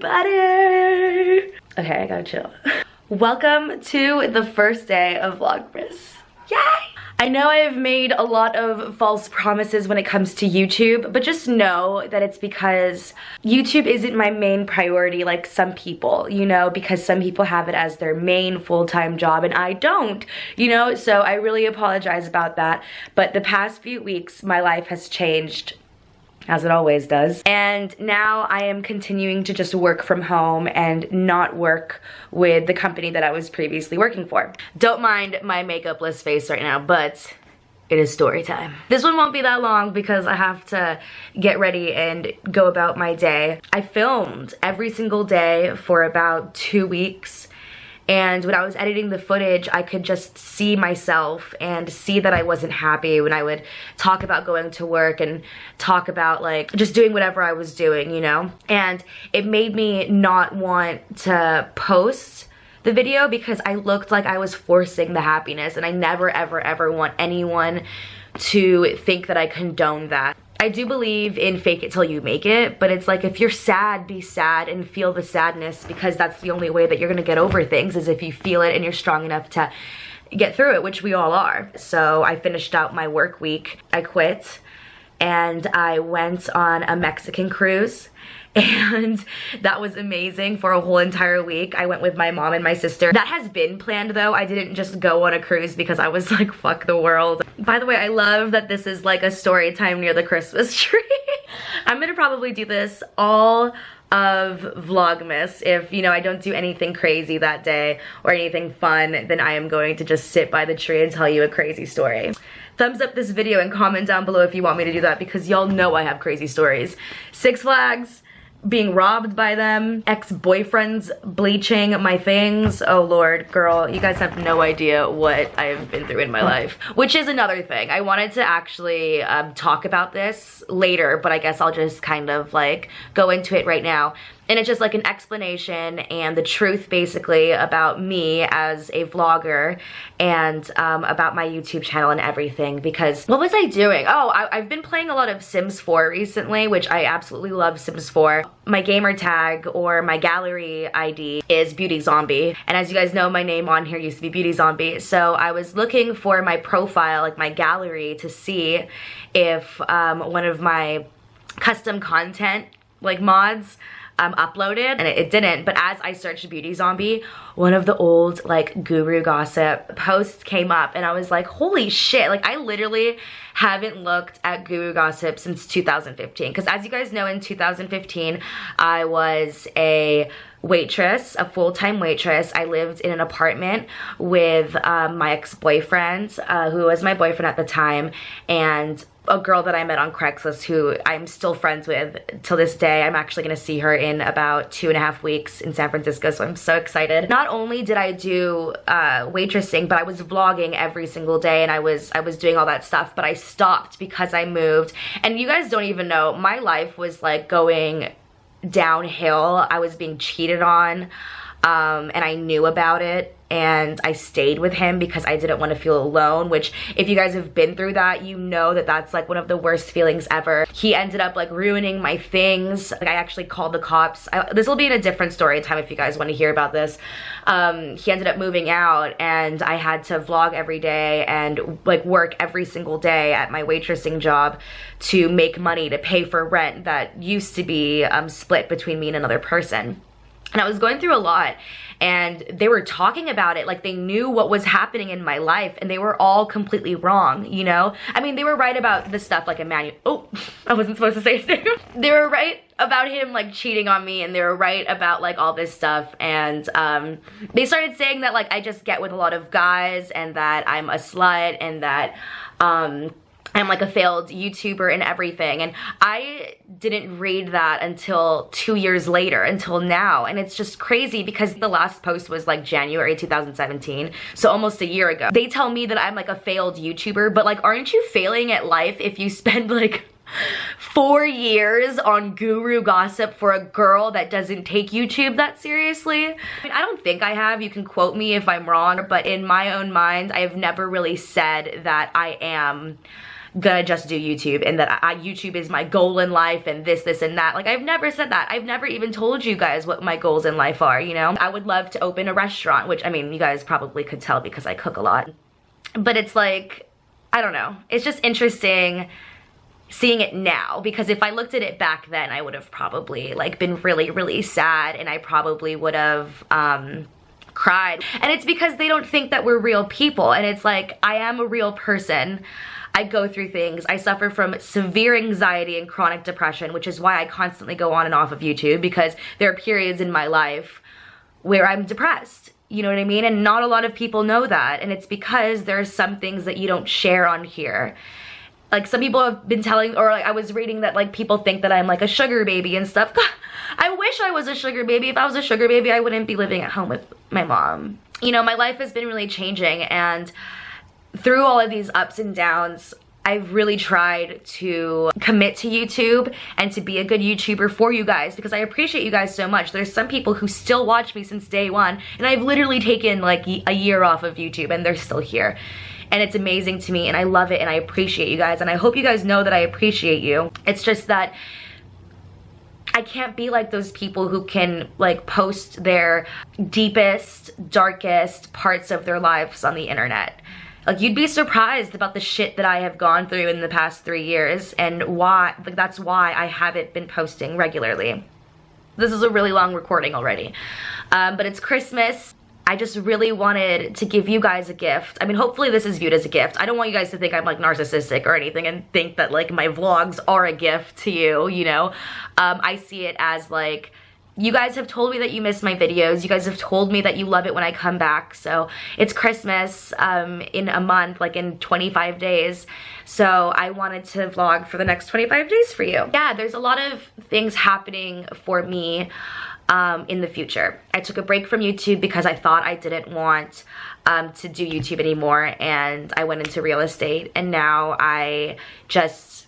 everybody! Okay, I gotta chill. Welcome to the first day of vlogmas. Yay! I know I've made a lot of false promises when it comes to YouTube, but just know that it's because YouTube isn't my main priority like some people, you know, because some people have it as their main full-time job and I don't, you know, so I really apologize about that. But the past few weeks, my life has changed, as it always does. And now I am continuing to just work from home and not work with the company that I was previously working for. Don't mind my makeupless face right now, but it is story time. This one won't be that long because I have to get ready and go about my day. I filmed every single day for about 2 weeks. And when I was editing the footage, I could just see myself and see that I wasn't happy when I would talk about going to work and talk about like just doing whatever I was doing, you know? And it made me not want to post the video because I looked like I was forcing the happiness, and I never ever ever want anyone to think that I condone that. I do believe in fake it till you make it, but it's like if you're sad, be sad and feel the sadness, because that's the only way that you're gonna get over things, is if you feel it and you're strong enough to get through it, which we all are. So I finished out my work week. I quit and I went on a Mexican cruise. And that was amazing for a whole entire week. I went with my mom and my sister. That has been planned though. I didn't just go on a cruise because I was like, fuck the world. By the way, I love that this is like a story time near the Christmas tree. I'm gonna probably do this all of vlogmas. If, you know, I don't do anything crazy that day or anything fun, then I am going to just sit by the tree and tell you a crazy story. Thumbs up this video and comment down below if you want me to do that, because y'all know I have crazy stories. Six Flags, being robbed by them, ex-boyfriends bleaching my things. Oh Lord, girl, you guys have no idea what I've been through in my life. Which is another thing. I wanted to actually talk about this later, but I guess I'll just kind of like go into it right now. And it's just like an explanation and the truth basically about me as a vlogger and about my YouTube channel and everything. Because what was I doing? Oh, I've been playing a lot of Sims 4 recently, which I absolutely love Sims 4. My gamer tag or my gallery ID is Beauty Zombie. And as you guys know, my name on here used to be Beauty Zombie. So I was looking for my profile, like my gallery, to see if one of my custom content like mods uploaded, and it didn't. But as I searched Beauty Zombie, one of the old like guru gossip posts came up, and I was like, holy shit, like I literally haven't looked at guru gossip since 2015, because as you guys know, in 2015 I was a waitress, a full-time waitress. I lived in an apartment with my ex-boyfriend, who was my boyfriend at the time, and a girl that I met on Craigslist who I'm still friends with till this day. I'm actually gonna see her in about 2.5 weeks in San Francisco, so I'm so excited. Not only did I do waitressing, but I was vlogging every single day, and I was doing all that stuff, but I stopped because I moved. And you guys don't even know, my life was like going downhill. I was being cheated on, and I knew about it, and I stayed with him because I didn't want to feel alone, which if you guys have been through that, you know that that's like one of the worst feelings ever. He ended up like ruining my things. Like I actually called the cops. This will be in a different story time if you guys want to hear about this. He ended up moving out, and I had to vlog every day and like work every single day at my waitressing job to make money to pay for rent that used to be split between me and another person. And I was going through a lot, and they were talking about it like they knew what was happening in my life, and they were all completely wrong, you know? I mean, they were right about the stuff like Emmanuel. Oh, I wasn't supposed to say his name. They were right about him like cheating on me, and they were right about like all this stuff, and they started saying that like I just get with a lot of guys, and that I'm a slut, and that I'm like a failed YouTuber and everything. And I didn't read that until 2 years later, until now. And it's just crazy because the last post was like January 2017, so almost a year ago. They tell me that I'm like a failed YouTuber, but like, aren't you failing at life if you spend like 4 years on guru gossip for a girl that doesn't take YouTube that seriously? I mean, I don't think I have. You can quote me if I'm wrong, but in my own mind, I have never really said that I am gonna just do YouTube and that YouTube is my goal in life and this and that. Like, I've never said that. I've never even told you guys what my goals in life are, you know? I would love to open a restaurant, which, I mean, you guys probably could tell because I cook a lot. But it's like, I don't know. It's just interesting seeing it now, because if I looked at it back then, I would have probably like been really sad, and I probably would have cried. And it's because they don't think that we're real people, and it's like, I am a real person. I go through things. I suffer from severe anxiety and chronic depression, which is why I constantly go on and off of YouTube, because there are periods in my life where I'm depressed. You know what I mean? And not a lot of people know that, and it's because there are some things that you don't share on here. Like, some people have been telling, or like I was reading that like people think that I'm like a sugar baby and stuff. I wish I was a sugar baby. If I was a sugar baby, I wouldn't be living at home with my mom. You know, my life has been really changing, and through all of these ups and downs, I've really tried to commit to YouTube and to be a good YouTuber for you guys, because I appreciate you guys so much. There's some people who still watch me since day one, and I've literally taken like a year off of YouTube and they're still here. And it's amazing to me, and I love it, and I appreciate you guys, and I hope you guys know that I appreciate you. It's just that I can't be like those people who can like post their deepest, darkest parts of their lives on the internet. Like, you'd be surprised about the shit that I have gone through in the past 3 years, and why, like, that's why I haven't been posting regularly. This is a really long recording already, but it's Christmas. I just really wanted to give you guys a gift. I mean, hopefully this is viewed as a gift. I don't want you guys to think I'm like narcissistic or anything and think that like my vlogs are a gift to you, you know? I see it as like, you guys have told me that you miss my videos. You guys have told me that you love it when I come back. So it's Christmas in a month, like in 25 days. So I wanted to vlog for the next 25 days for you. Yeah, there's a lot of things happening for me in the future. I took a break from YouTube because I thought I didn't want to do YouTube anymore, and I went into real estate, and now I just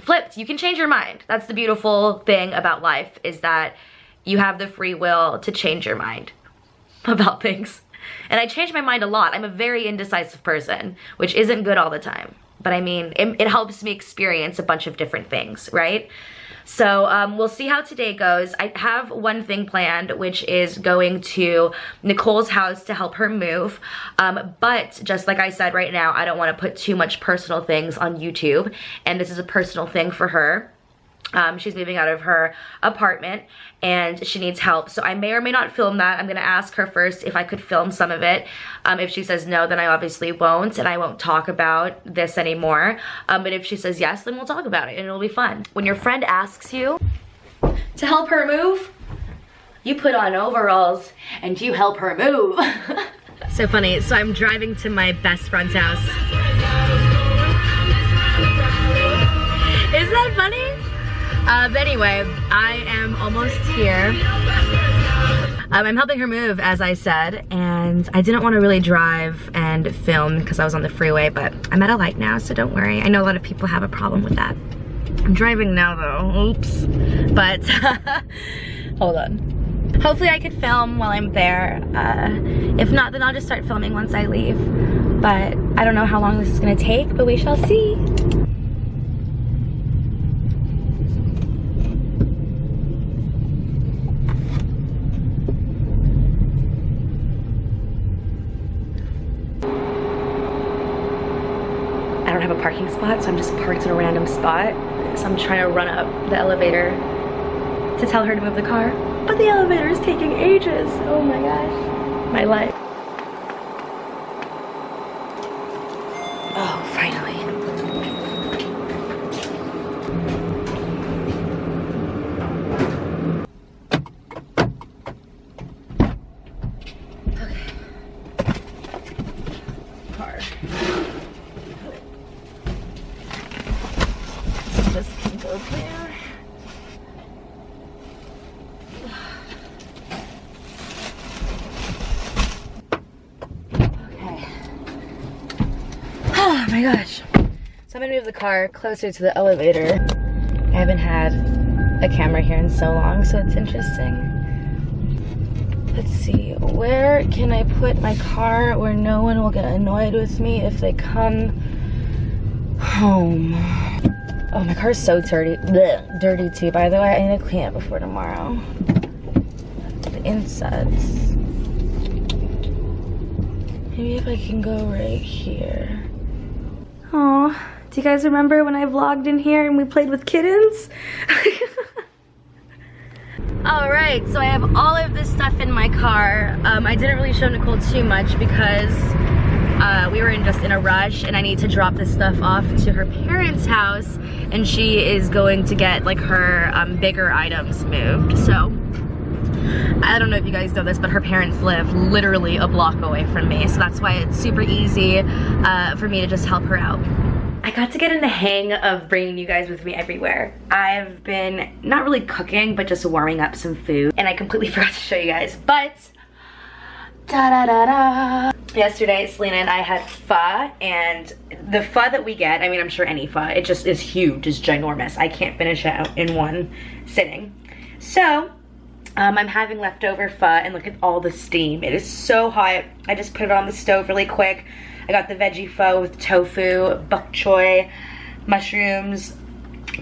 flipped. You can change your mind. That's the beautiful thing about life, is that you have the free will to change your mind about things. And I changed my mind a lot. I'm a very indecisive person, which isn't good all the time. But I mean, it helps me experience a bunch of different things, right? So we'll see how today goes. I have one thing planned, which is going to Nicole's house to help her move. But just like I said right now, I don't want to put too much personal things on YouTube. And this is a personal thing for her. She's moving out of her apartment and she needs help. So I may or may not film that. I'm gonna ask her first if I could film some of it. If she says no, then I obviously won't, and I won't talk about this anymore. But if she says yes, then we'll talk about it and it'll be fun. When your friend asks you to help her move, you put on overalls and you help her move. So funny. So I'm driving to my best friend's house. Isn't that funny? But anyway, I am almost here. I'm helping her move, as I said, and I didn't want to really drive and film because I was on the freeway, but I'm at a light now, so don't worry. I know a lot of people have a problem with that. I'm driving now though, oops. But, hold on. Hopefully I could film while I'm there. If not, then I'll just start filming once I leave. But I don't know how long this is gonna take, but we shall see. I don't have a parking spot, so I'm just parked in a random spot. So I'm trying to run up the elevator to tell her to move the car. But the elevator is taking ages. Oh my gosh. My life. Oh, finally. Okay. Car. This can go there. Okay. Oh my gosh. So I'm gonna move the car closer to the elevator. I haven't had a camera here in so long, so it's interesting. Let's see, where can I put my car where no one will get annoyed with me if they come home. Oh, my car's so dirty. Blech, dirty too, by the way. I need to clean it before tomorrow. The insides. Maybe if I can go right here. Oh, do you guys remember when I vlogged in here and we played with kittens? Alright, so I have all of this stuff in my car. I didn't really show Nicole too much because we were just in a rush and I need to drop this stuff off to her parents' house and she is going to get like her bigger items moved. So I don't know if you guys know this, but her parents live literally a block away from me, so that's why it's super easy for me to just help her out. I got to get in the hang of bringing you guys with me everywhere. I've been not really cooking, but just warming up some food, and I completely forgot to show you guys, but da-da-da-da. Yesterday, Selena and I had pho, and the pho that we get, I mean, I'm sure any pho, it just is huge, it's ginormous. I can't finish it out in one sitting. So, I'm having leftover pho, and look at all the steam. It is so hot. I just put it on the stove really quick. I got the veggie pho with tofu, bok choy, mushrooms,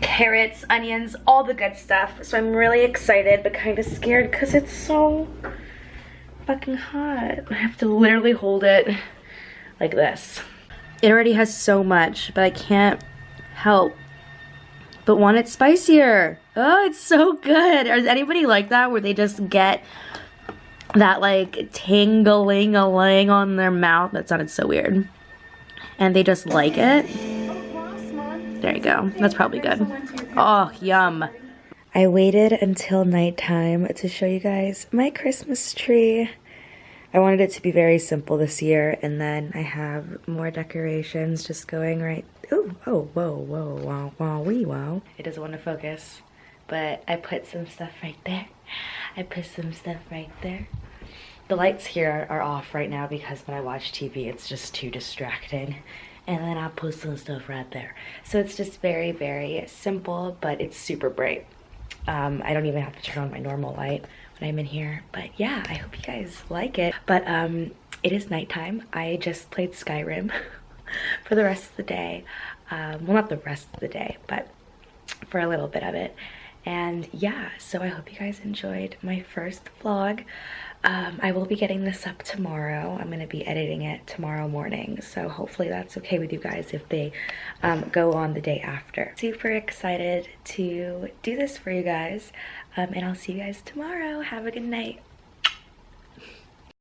carrots, onions, all the good stuff. So I'm really excited, but kind of scared because it's so fucking hot. I have to literally hold it like this. It already has so much, but I can't help but want it spicier. Oh, it's so good. Is anybody like that where they just get that like tingling-a-ling on their mouth? That sounded so weird. And they just like it. There you go. That's probably good. Oh, yum. I waited until nighttime to show you guys my Christmas tree. I wanted it to be very simple this year, and then I have more decorations just going right. Ooh, oh, whoa, whoa, wow, wow, wee, wow. It doesn't want to focus, but I put some stuff right there. I put some stuff right there. The lights here are off right now because when I watch TV, it's just too distracting. And then I'll put some stuff right there. So it's just very, very simple, but it's super bright. I don't even have to turn on my normal light when I'm in here. But yeah, I hope you guys like it. But it is nighttime. I just played Skyrim for the rest of the day. Well, not the rest of the day, but for a little bit of it. And yeah, so I hope you guys enjoyed my first vlog. I will be getting this up tomorrow. I'm gonna be editing it tomorrow morning, so hopefully that's okay with you guys if they go on the day after. Super excited to do this for you guys, and I'll see you guys tomorrow. Have a good night.